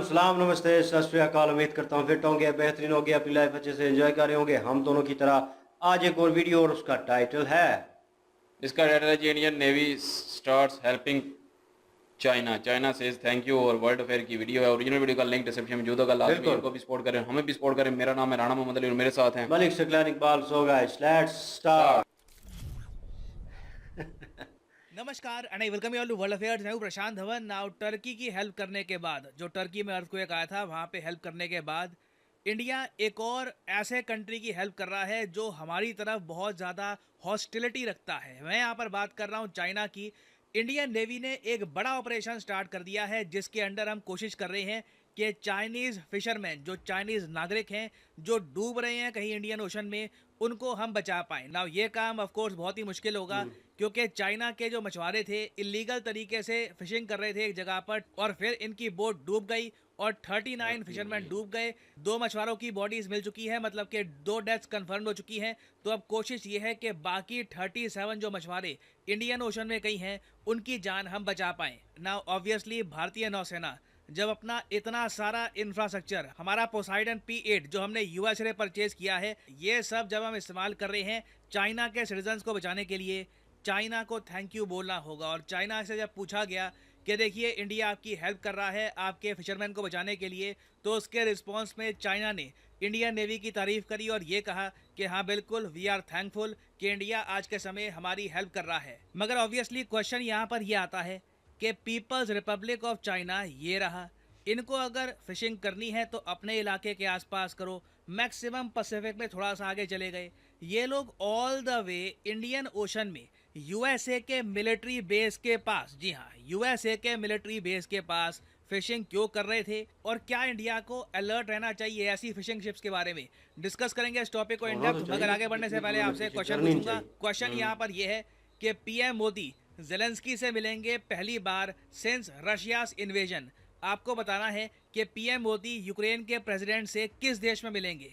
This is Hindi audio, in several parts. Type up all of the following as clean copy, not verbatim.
सलाम, नमस्ते, सत श्री अकाल। उम्मीद करता हूँ फिट होंगे, बेहतरीन होंगे, अपनी लाइफ अच्छे से एंजॉय कर रहे होंगे हम दोनों की तरह। आज एक और वीडियो और उसका टाइटल है इसका टाइटल है जी, Indian navy starts helping China, China says thank you. और वर्ल्ड अफेयर की वीडियो है। ओरिजिनल वीडियो का लिंक डिस्क्रिप्शन में मौजूद होगा। लाजमी बिल्कुल इनको भी सपोर्ट करें, हमें भी सपोर्ट करें। मेरा नाम है राणा मोहम्मद अली और मेरे साथ हैं Malik Saqlain Iqbal. So guys, let's start. Start. नमस्कार and I welcome you all to world affairs. मैं हूं प्रशांत धवन। नाउ टर्की की हेल्प करने के बाद, जो टर्की में अर्थक्वेक आया था वहां पे हेल्प करने के बाद, इंडिया एक और ऐसे कंट्री की हेल्प कर रहा है जो हमारी तरफ बहुत ज़्यादा हॉस्टिलिटी रखता है। मैं यहाँ पर बात कर रहा हूँ चाइना की। इंडियन नेवी ने एक बड़ा ऑपरेशन स्टार्ट कर दिया है जिसके अंडर हम कोशिश कर रहे हैं कि चाइनीज़ फिशरमैन, जो चाइनीज़ नागरिक हैं जो डूब रहे हैं कहीं इंडियन ओशन में, उनको हम बचा पाएँ। नाउ ये काम ऑफ कोर्स बहुत ही मुश्किल होगा क्योंकि चाइना के जो मछुआरे थे इलीगल तरीके से फिशिंग कर रहे थे एक जगह पर, और फिर इनकी बोट डूब गई और 39 फिशरमैन डूब गए। 2 मछुआरों की बॉडीज मिल चुकी है, मतलब कि 2 डेथ्स कंफर्म हो चुकी हैं। तो अब कोशिश ये है कि बाकी 37 जो मछुआरे इंडियन ओशन में कहीं हैं उनकी जान हम बचा पाएं। नाउ ऑब्वियसली भारतीय नौसेना जब अपना इतना सारा इंफ्रास्ट्रक्चर, हमारा पोसाइडन P8 जो हमने यूएस से परचेज किया है, ये सब जब हम इस्तेमाल कर रहे हैं चाइना के सिटीजन्स को बचाने के लिए, चाइना को थैंक यू बोलना होगा। और चाइना से जब पूछा गया कि देखिए इंडिया आपकी हेल्प कर रहा है आपके फिशरमैन को बचाने के लिए, तो उसके रिस्पॉन्स में चाइना ने इंडियन नेवी की तारीफ करी और ये कहा कि हाँ बिल्कुल, वी आर थैंकफुल कि इंडिया आज के समय हमारी हेल्प कर रहा है। मगर ऑब्वियसली क्वेश्चन यहाँ पर यह आता है कि पीपल्स रिपब्लिक ऑफ चाइना ये रहा, इनको अगर फिशिंग करनी है तो अपने इलाके के आसपास करो, मैक्सिमम पैसिफिक में थोड़ा सा आगे चले गए। ये लोग all the way Indian ocean में यूएसए के मिलिट्री बेस के पास, जी हाँ, यूएसए के मिलिट्री बेस के पास फिशिंग क्यों कर रहे थे और क्या इंडिया को अलर्ट रहना चाहिए ऐसी फिशिंग शिप्स के बारे में डिस्कस करेंगे इस टॉपिक को इन होना तो डेप्थ। चाहिए, मगर आगे बढ़ने से पहले बिल्कुल आपसे क्वेश्चन करनी पूछूंगा। चाहिए। क्वेश्चन यहाँ पर यह है कि पीएम मोदी जेलेंस्की से मिलेंगे पहली बार सिंस रशियास इन्वेजन। आपको बताना है कि पीएम मोदी यूक्रेन के प्रेसिडेंट से किस देश में मिलेंगे।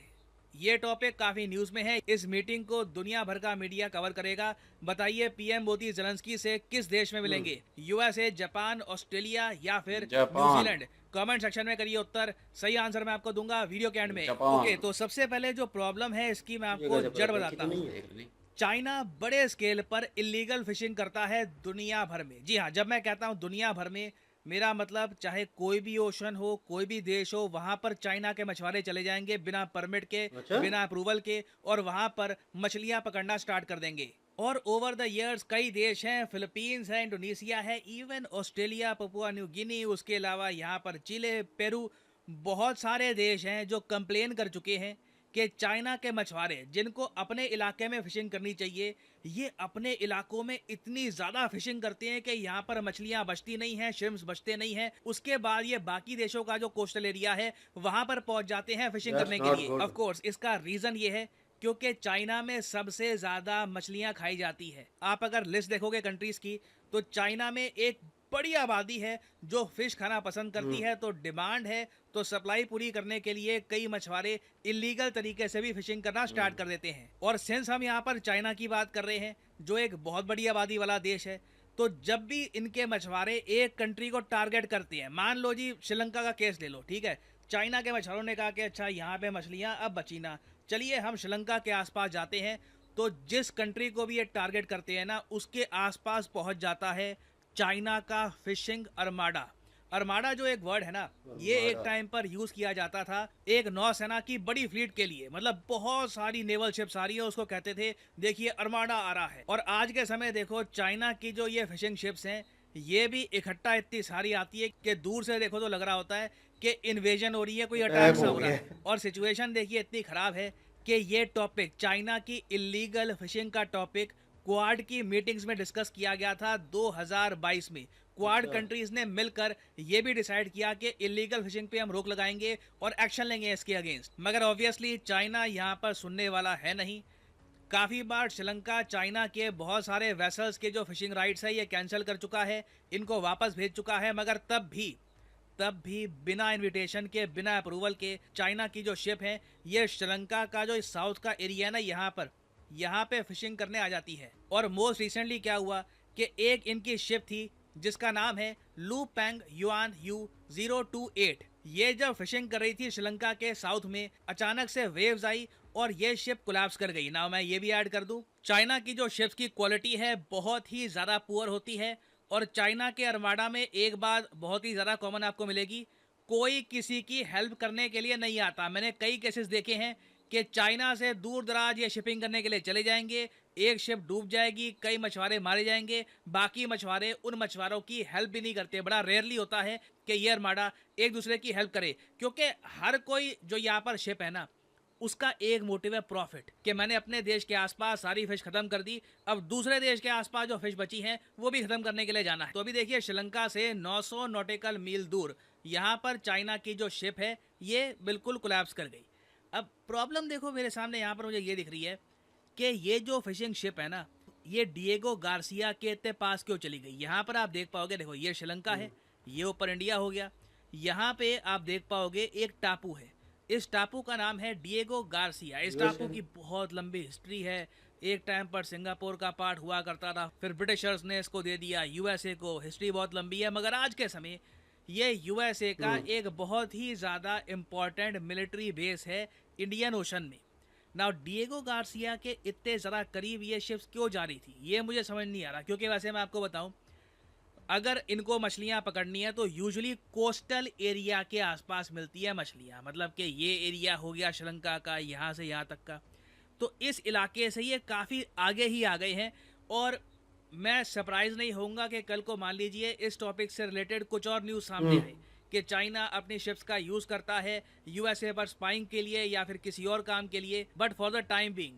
ये टॉपिक काफी न्यूज में है, इस मीटिंग को दुनिया भर का मीडिया कवर करेगा। बताइए पीएम मोदी जेलेंस्की से किस देश में मिलेंगे, यूएसए, जापान, ऑस्ट्रेलिया या फिर जापान। न्यूजीलैंड। कमेंट सेक्शन में करिए उत्तर, सही आंसर मैं आपको दूंगा वीडियो के एंड में। जापान। ओके, तो सबसे पहले जो प्रॉब्लम है इसकी मैं आपको जड़ बताता हूँ। चाइना बड़े स्केल पर इलीगल फिशिंग करता है दुनिया भर में। जी हाँ, जब मैं कहता हूँ दुनिया भर में, मेरा मतलब चाहे कोई भी ओशन हो, कोई भी देश हो, वहां पर चाइना के मछुआरे चले जाएंगे बिना परमिट के, अच्छा? बिना अप्रूवल के, और वहां पर मछलियां पकड़ना स्टार्ट कर देंगे। और ओवर द इयर्स कई देश हैं, फिलीपींस है, इंडोनेशिया है, even Australia, Papua New Guinea, उसके अलावा यहाँ पर चिले, पेरू, बहुत सारे देश हैं जो कंप्लेन कर चुके हैं कि चाइना के मछुआरे जिनको अपने इलाके में फिशिंग करनी चाहिए, ये अपने इलाकों में इतनी ज़्यादा फिशिंग करते हैं कि यहाँ पर मछलियाँ बचती नहीं हैं, श्रिम्स बचते नहीं हैं। उसके बाद ये बाकी देशों का जो कोस्टल एरिया है वहाँ पर पहुँच जाते हैं फिशिंग करने के लिए। ऑफ कोर्स इसका रीज़न ये है क्योंकि चाइना में सबसे ज़्यादा मछलियाँ खाई जाती है। आप अगर लिस्ट देखोगे कंट्रीज़ की, तो चाइना में एक बड़ी आबादी है जो फिश खाना पसंद करती है, तो डिमांड है, तो सप्लाई पूरी करने के लिए कई मछुआरे इलीगल तरीके से भी फिशिंग करना स्टार्ट कर देते हैं। और सिंस हम यहाँ पर चाइना की बात कर रहे हैं जो एक बहुत बड़ी आबादी वाला देश है, तो जब भी इनके मछुआरे एक कंट्री को टारगेट करते हैं, मान लो जी श्रीलंका का केस ले लो, ठीक है, चाइना के मछुआरों ने कहा कि अच्छा यहाँ पे मछलियाँ अब बची ना, चलिए हम श्रीलंका के आसपास जाते हैं, तो जिस कंट्री को भी ये टारगेट करते हैं ना, उसके आसपास पहुंच जाता है चाइना का फिशिंग अर्माडा। अर्माडा जो एक वर्ड है ना, ये एक टाइम पर यूज किया जाता था एक नौसेना की बड़ी फ्लीट के लिए, मतलब बहुत सारी नेवल शिप्स आ रही है, उसको कहते थे देखिए अर्माडा आ रहा है। और आज के समय देखो चाइना की जो ये फिशिंग शिप्स हैं, ये भी इकट्ठा इतनी सारी आती है कि दूर से देखो तो लग रहा होता है कि इन्वेजन हो रही है, कोई अटैक सा हो रहा है। और सिचुएशन देखिए इतनी खराब है कि ये टॉपिक, चाइना की इलीगल फिशिंग का टॉपिक, क्वाड की मीटिंग्स में डिस्कस किया गया था 2022 में। क्वाड कंट्रीज ने मिलकर ये भी डिसाइड किया कि इलीगल फिशिंग पे हम रोक लगाएंगे और एक्शन लेंगे इसके अगेंस्ट। मगर ऑब्वियसली चाइना यहाँ पर सुनने वाला है नहीं। काफ़ी बार श्रीलंका चाइना के बहुत सारे वेसल्स के जो फिशिंग राइट्स है ये कैंसिल कर चुका है, इनको वापस भेज चुका है, मगर तब भी बिना इनविटेशन के, बिना अप्रूवल के चाइना की जो शिप है ये श्रीलंका का जो साउथ का एरिया है ना, यहाँ पे फिशिंग करने आ जाती है। और मोस्ट रिसेंटली क्या हुआ कि एक इनकी शिप थी जिसका नाम है लू पेंग युआन यू 028। ये जब फिशिंग कर रही थी श्रीलंका के साउथ में, अचानक से वेव्स आई और ये शिप कोलैप्स कर गई। ना मैं ये भी ऐड कर दूं, चाइना की जो शिप्स की क्वालिटी है बहुत ही ज़्यादा पुअर होती है। और चाइना के अरमाडा में एक बात बहुत ही ज़्यादा कॉमन आपको मिलेगी, कोई किसी की हेल्प करने के लिए नहीं आता। मैंने कई केसेस देखे हैं कि चाइना से दूर दराज ये शिपिंग करने के लिए चले जाएंगे, एक शिप डूब जाएगी, कई मछुआरे मारे जाएंगे, बाकी मछुआरे उन मछुआरों की हेल्प भी नहीं करते। बड़ा रेयरली होता है कि ये अरमाडा एक दूसरे की हेल्प करे, क्योंकि हर कोई जो यहाँ पर शिप है ना, उसका एक मोटिव है प्रॉफिट, कि मैंने अपने देश के आसपास सारी फिश खत्म कर दी, अब दूसरे देश के आसपास जो फिश बची हैं वो भी खत्म करने के लिए जाना है। तो अभी देखिए श्रीलंका से 900 नॉटिकल मील दूर यहाँ पर चाइना की जो शिप है ये बिल्कुल कोलैप्स कर गई। अब प्रॉब्लम देखो मेरे सामने यहाँ पर मुझे ये दिख रही है कि ये जो फिशिंग शिप है ना, ये डिएगो गार्सिया के इतने पास क्यों चली गई। यहाँ पर आप देख पाओगे, देखो ये श्रीलंका है, ये ऊपर इंडिया हो गया, यहाँ पे आप देख पाओगे एक टापू है, इस टापू का नाम है डिएगो गार्सिया। इस टापू की बहुत लंबी हिस्ट्री है, एक टाइम पर सिंगापुर का पार्ट हुआ करता था, फिर ब्रिटिशर्स ने इसको दे दिया यूएसए को, हिस्ट्री बहुत लंबी है। मगर आज के समय ये यूएसए का एक बहुत ही ज़्यादा इम्पॉर्टेंट मिलिट्री बेस है इंडियन ओशन में। नाउ डिएगो गार्सिया के इतने ज़रा करीब ये शिप्स क्यों जा रही थी, ये मुझे समझ नहीं आ रहा। क्योंकि वैसे मैं आपको बताऊं, अगर इनको मछलियां पकड़नी है तो यूजुअली कोस्टल एरिया के आसपास मिलती है मछलियां, मतलब कि ये एरिया हो गया श्रीलंका का, यहाँ से यहाँ तक का, तो इस इलाके से ये काफ़ी आगे ही आ गए हैं। और मैं सरप्राइज नहीं होऊंगा कि कल को मान लीजिए इस टॉपिक से रिलेटेड कुछ और न्यूज़ सामने आए कि चाइना अपनी शिप्स का यूज़ करता है यूएसए पर स्पाइंग के लिए या फिर किसी और काम के लिए। But for the time being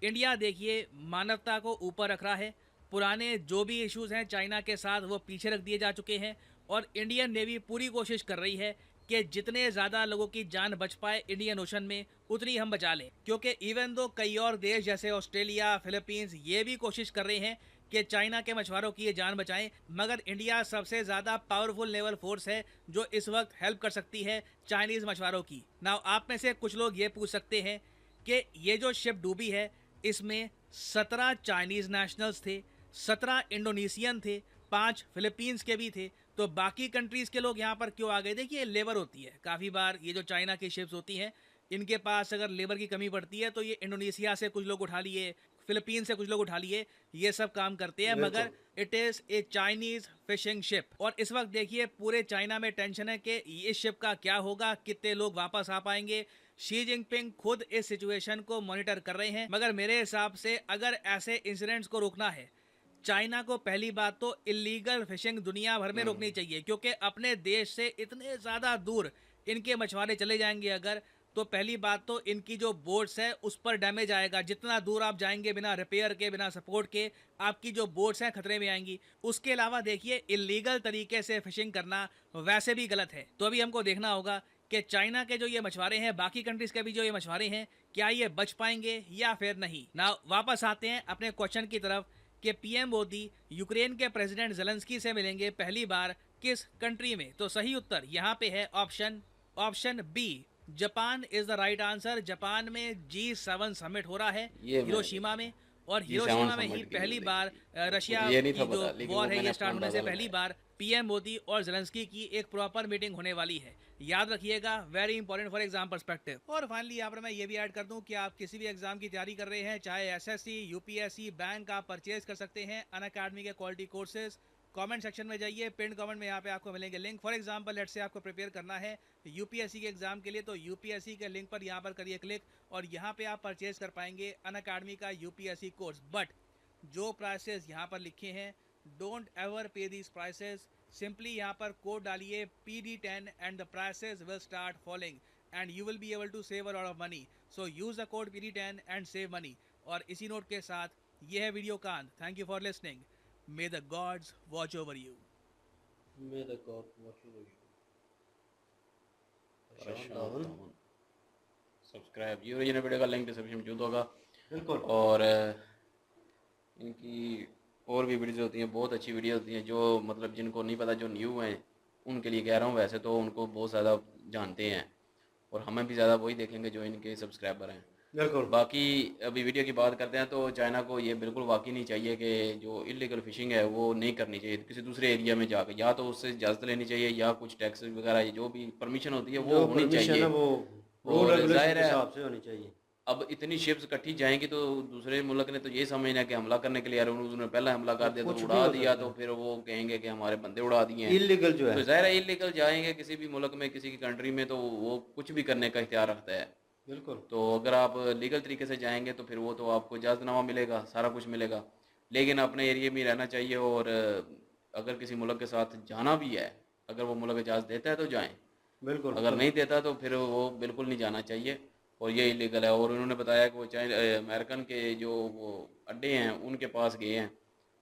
India देखिए मानवता को ऊपर रख रहा है, पुराने जो भी इश्यूज हैं चाइना के साथ वो पीछे रख दिए जा चुके हैं, और इंडियन नेवी पूरी कोशिश कर रही है कि जितने ज़्यादा लोगों की जान बच पाए इंडियन ओशन में उतनी हम बचा लें। क्योंकि इवन दो कई और देश जैसे ऑस्ट्रेलिया, फिलीपींस ये भी कोशिश कर रहे हैं कि चाइना के मछुआरों की ये जान बचाएं, मगर इंडिया सबसे ज़्यादा पावरफुल नेवल फोर्स है जो इस वक्त हेल्प कर सकती है चाइनीज़ मछुआरों की। नाउ आप में से कुछ लोग ये पूछ सकते हैं कि ये जो शिप डूबी है इसमें 17 चाइनीज़ नेशनल्स थे, 17 इंडोनेशियन थे, 5 फिलीपींस के भी थे, तो बाकी कंट्रीज़ के लोग यहाँ पर क्यों आ गए। देखिए लेबर होती है, काफ़ी बार ये जो चाइना की शिप्स होती हैं इनके पास अगर लेबर की कमी पड़ती है तो ये इंडोनेशिया से कुछ लोग उठा लिए, फिलीपींस से कुछ लोग उठा लिए, ये सब काम करते हैं। मगर it is a Chinese fishing ship, और इस वक्त देखिए पूरे चाइना में टेंशन है कि इस शिप का क्या होगा, कितने लोग वापस आ पाएंगे। शी जिनपिंग खुद इस सिचुएशन को मॉनिटर कर रहे हैं, मगर मेरे हिसाब से अगर ऐसे इंसिडेंट्स को रोकना है, चाइना को पहली बात तो इलीगल फिशिंग दुनिया भर में रोकनी चाहिए। क्योंकि अपने देश से इतने ज़्यादा दूर इनके मछुआरे चले जाएंगे अगर, तो पहली बात तो इनकी जो बोट्स है उस पर डैमेज आएगा। जितना दूर आप जाएंगे बिना रिपेयर के, बिना सपोर्ट के, आपकी जो बोट्स हैं खतरे में आएंगी। उसके अलावा देखिए इलीगल तरीके से फिशिंग करना वैसे भी गलत है। तो अभी हमको देखना होगा कि चाइना के जो ये मछुआरे हैं, बाकी कंट्रीज के भी जो ये मछुआरे हैं, क्या ये बच पाएंगे या फिर नहीं। ना वापस आते हैं अपने क्वेश्चन की तरफ कि पीएम मोदी यूक्रेन के प्रेसिडेंट ज़ेलेंस्की से मिलेंगे पहली बार किस कंट्री में। तो सही उत्तर यहाँ पे है option B, Japan is the right answer. Japan में G7 समिट हो रहा है हिरोशिमा में, और हिरोशिमा में ही पहली बार रशिया की जो वॉर है ये स्टार्ट होने से पहली बार पीएम मोदी और ज़ेलेंस्की की एक प्रॉपर मीटिंग होने वाली है। याद रखिएगा, very important for exam perspective. और फाइनली यहाँ पर मैं ये भी ऐड कर दूं कि आप किसी भी एग्जाम की तैयारी कर रहे हैं, चाहे एसएससी, यूपीएससी, बैंक, आप परचेज कर सकते हैं अनअकैडमी के क्वालिटी कोर्सेज। कमेंट सेक्शन में जाइए, पिन कमेंट में यहाँ पे आपको मिलेंगे link. For example let's say आपको प्रिपेयर करना है यूपीएससी के एग्जाम के लिए, तो यूपीएससी के लिंक पर यहाँ पर करिए क्लिक, और यहाँ पे आप परचेज कर पाएंगे अनअकैडमी का यूपीएससी कोर्स। बट जो प्राइसेस यहाँ पर लिखे हैं, don't ever pay these prices. Simply यहाँ पर कोड डालिए PD10 and the prices will start following and you will be able to save a lot of money. So use the code PD10 and save money. और इसी नोट के साथ ये है वीडियो का अंत। Thank you for listening. May the gods watch over you. May the God watch over you. Subscribe, ये ओरिजिनल वीडियो का लिंक डिस्क्रिप्शन में मौजूद होगा। बिल्कुल। और इनकी और भी वीडियोस होती हैं, बहुत अच्छी वीडियो होती हैं, जो मतलब जिनको नहीं पता, जो न्यू हैं उनके लिए कह रहा हूँ। वैसे तो उनको बहुत ज़्यादा जानते हैं, और हमें भी ज़्यादा वही देखेंगे जो इनके सब्सक्राइबर हैं। बिल्कुल बाकी अभी वीडियो की बात करते हैं तो चाइना को ये बिल्कुल वाकई नहीं चाहिए कि जो इलीगल फिशिंग है वो नहीं करनी चाहिए किसी दूसरे एरिया में जाकर, या तो उससे इजाज़त लेनी चाहिए या कुछ टैक्स वगैरह जो भी परमिशन होती है वो जो होनी परमिशन चाहिए। है वो रूल और रेगुलेशन जाहिर के है हिसाब से होनी चाहिए। अब इतनी शिप्स इकट्ठी जाएंगी तो दूसरे मुल्क ने तो ये समझना है कि हमला करने के लिए आ रहे हैं, उन्होंने पहला हमला कर दिया तो कुछ भी उड़ा हो दिया, सकता तो है, फिर वो कहेंगे कि हमारे बंदे उड़ा दिए हैं। इलीगल जो है। तो ज़ाहिर है इलीगल जाएंगे किसी भी मुल्क में किसी की कंट्री में तो वो कुछ भी करने का इख्तियार रखता है। बिल्कुल तो अगर आप लीगल तरीके से जाएंगे तो फिर वो तो आपको इजाज़तनामा मिलेगा, सारा कुछ मिलेगा, लेकिन अपने एरिया में ही रहना चाहिए। और अगर किसी मुल्क के साथ जाना भी है, अगर वो मुल्क इजाज़त देता है तो जाएं, बिल्कुल अगर नहीं देता तो फिर वो बिल्कुल नहीं जाना चाहिए और ये इलीगल है। और उन्होंने बताया कि वो चाइना अमेरिकन के जो वो अड्डे हैं उनके पास गए हैं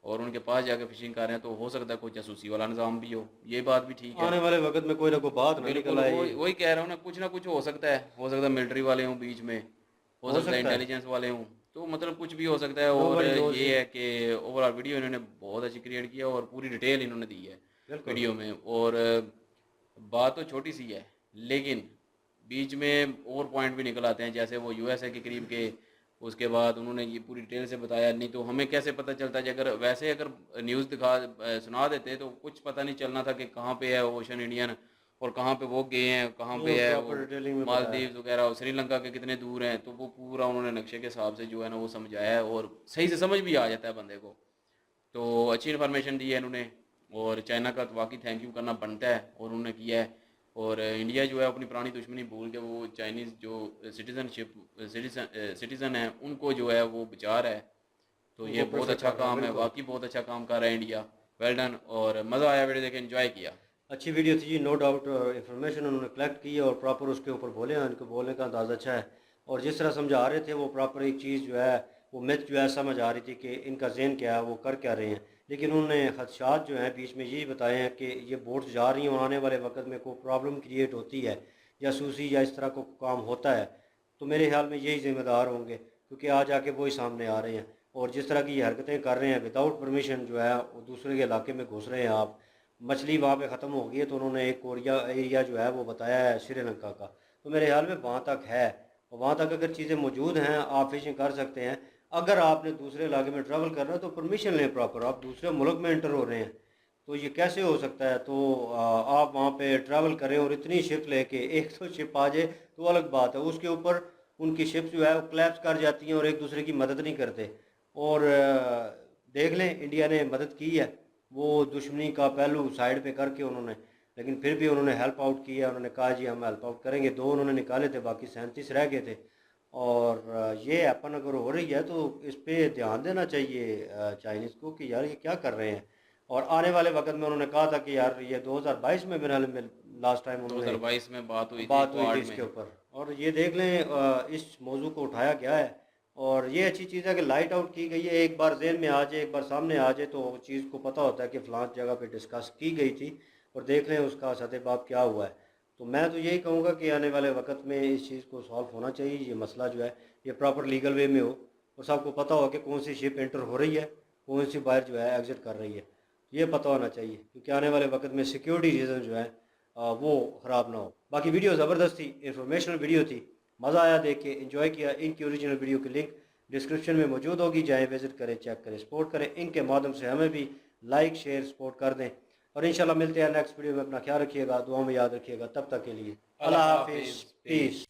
और उनके पास जाकर फिशिंग कर रहे हैं, तो हो सकता है कोई जासूसी वाला निज़ाम भी हो, ये बात भी ठीक है। आने वाले वक्त में कोई ना कोई बात ना बिल्कुल निकल आए। वही कह रहा हूँ ना कुछ हो सकता है, हो सकता है मिलिट्री वाले हों बीच में, हो हो सकता है सकता है, इंटेलिजेंस वाले हों, तो मतलब कुछ भी हो सकता है। और नोबडी नोज़। ये है कि ओवरऑल वीडियो इन्होंने बहुत अच्छी क्रिएट किया और पूरी डिटेल इन्होंने दी है बिल्कुल वीडियो में। और बात तो छोटी सी है लेकिन बीच में और पॉइंट भी निकल आते हैं, जैसे वो यूएसए के करीब के, उसके बाद उन्होंने ये पूरी डिटेल से बताया। नहीं तो हमें कैसे पता चलता है, अगर वैसे अगर न्यूज़ सुना देते तो कुछ पता नहीं चलना था कि कहाँ पे है ओशन इंडियन और कहाँ पे वो गए हैं, कहाँ नहीं, पे है वो प्रॉपर डिटेलिंग में बताया। मालदीव्स वगैरह और श्रीलंका के कितने दूर हैं, तो वो पूरा उन्होंने नक्शे के हिसाब से जो है ना वो समझाया है और सही से समझ भी आ जाता है बंदे को। तो अच्छी इन्फॉर्मेशन दी है इन्होंने और चाइना का तो वाकई थैंक यू करना बनता है और उन्होंने किया है। और इंडिया जो है अपनी पुरानी दुश्मनी भूल के वो चाइनीज़ जो सिटीज़न है उनको जो है वो बचा रहा है, तो ये उनको बहुत प्रेफर अच्छा कर रहा है, काम है, बिल्कुल। वाकई बहुत अच्छा काम कर रहा है इंडिया। वेल डन, और मज़ा आया वीडियो देख के, एंजॉय किया। अच्छी वीडियो थी जी, नो डाउट। इन्फॉर्मेशन उन्होंने कलेक्ट की और प्रॉपर उसके ऊपर बोले हैं, उनके बोलने का अंदाज़ा अच्छा है। और जिस तरह समझा रहे थे वो प्रॉपर एक चीज़ जो है वो मिथ जो है समझ आ रही थी कि इनका ज़हन क्या है, वो कर क्या रहे हैं। लेकिन उन्होंने खदशात जो हैं बीच में यही बताए हैं कि ये बोट्स जा रही हैं और आने वाले वक्त में कोई प्रॉब्लम क्रिएट होती है, जासूसी या इस तरह को काम होता है, तो मेरे ख्याल में यही ज़िम्मेदार होंगे, क्योंकि आज आके वही सामने आ रहे हैं। और जिस तरह की ये हरकतें कर रहे हैं विदाउट परमिशन जो है वो दूसरे के इलाके में घुस रहे हैं। आप मछली वहाँ पे ख़त्म हो गई है तो उन्होंने एक कोरिया एरिया जो है वो बताया है श्रीलंका का, तो मेरे ख्याल में वहाँ तक है। और वहाँ तक अगर चीज़ें मौजूद हैं आप फिशिंग कर सकते हैं। अगर आपने दूसरे इलाके में ट्रैवल करना है तो परमिशन लें प्रॉपर, आप दूसरे मुल्क में एंटर हो रहे हैं तो ये कैसे हो सकता है। तो आप वहाँ पे ट्रैवल करें और इतनी शिप लेके, एक तो शिप आ जाए तो अलग बात है, उसके ऊपर उनकी शिप्स जो है वो क्लैप्स कर जाती हैं और एक दूसरे की मदद नहीं करते। और देख लें इंडिया ने मदद की है, वो दुश्मनी का पहलू साइड पे करके उन्होंने, लेकिन फिर भी उन्होंने हेल्प आउट किया। उन्होंने कहा जी हम हेल्प आउट करेंगे, 2 उन्होंने निकाले थे, बाकी 37 रह गए थे। और ये हैपन अगर हो रही है तो इस पे ध्यान देना चाहिए चाइनीज़ को कि यार ये क्या कर रहे हैं। और आने वाले वक्त में उन्होंने कहा था कि यार ये 2022 में मेरे ख्याल में लास्ट टाइम उन्होंने 2022 में बात हुई थी बात हुई थी क्वाड इसके में। ऊपर। और ये देख लें इस मौजू को उठाया गया है और ये अच्छी चीज़ है कि लाइट आउट की गई है। एक बार जहन में आ जाए, एक बार सामने आ जाए तो चीज़ को पता होता है कि फ़लाँ जगह पे डिस्कस की गई थी और देख लें उसका सतेबाब क्या हुआ है। तो मैं तो यही कहूँगा कि आने वाले वक्त में इस चीज़ को सॉल्व होना चाहिए, ये मसला जो है ये प्रॉपर लीगल वे में हो और सबको पता हो कि कौन सी शिप एंटर हो रही है, कौन सी बाहर जो है एग्ज़िट कर रही है, ये पता होना चाहिए, क्योंकि आने वाले वक्त में सिक्योरिटी रीज़न जो है वो ख़राब ना हो। बाकी वीडियो ज़बरदस्त थी, इंफॉर्मेशनल वीडियो थी, मज़ा आया देख के, एंजॉय किया। इनकी ओरिजिनल वीडियो की लिंक डिस्क्रिप्शन में मौजूद होगी, जाएँ विज़िट करें, चेक करें, सपोर्ट करें। इनके माध्यम से हमें भी लाइक शेयर सपोर्ट कर दें और इंशाल्लाह मिलते हैं नेक्स्ट वीडियो में। अपना ख्याल रखिएगा, दुआ में याद रखिएगा। तब तक के लिए अल्लाह हाफिज़, पीस।